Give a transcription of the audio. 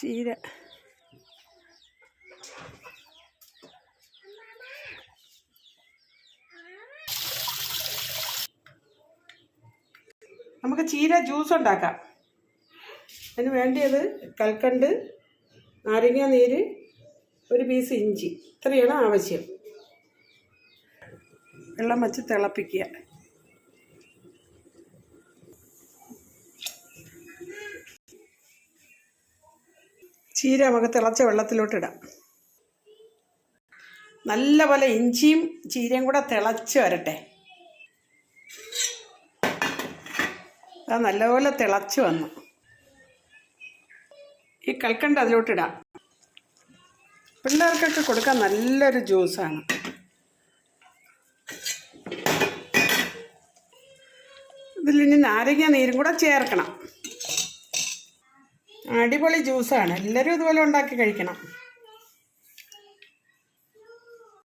ചീര നമുക്ക് ചീര ജ്യൂസ് ഉണ്ടാക്കാം. അതിന് വേണ്ടിയത് കൽക്കണ്ട്, നാരങ്ങ നീര്, ഒരു പീസ് ഇഞ്ചി, ഇത്രയാണ് ആവശ്യം. വെള്ളം വെച്ച് തിളപ്പിക്കുക. ചീര നമുക്ക് തിളച്ച വെള്ളത്തിലോട്ടിടാം. നല്ലപോലെ ഇഞ്ചിയും ചീരയും കൂടെ തിളച്ച് വരട്ടെ. അത് നല്ലപോലെ തിളച്ച് വന്നു. ഈ കൽക്കണ്ട് അതിലോട്ടിടാം. പിള്ളേർക്കൊക്കെ കൊടുക്കാൻ നല്ലൊരു ജ്യൂസാണ്. ഇതിലിനി നാരങ്ങ നീരും കൂടെ ചേർക്കണം. അടിപൊളി ജ്യൂസാണ്. എല്ലാവരും ഇതുപോലെ ഉണ്ടാക്കി കഴിക്കണം.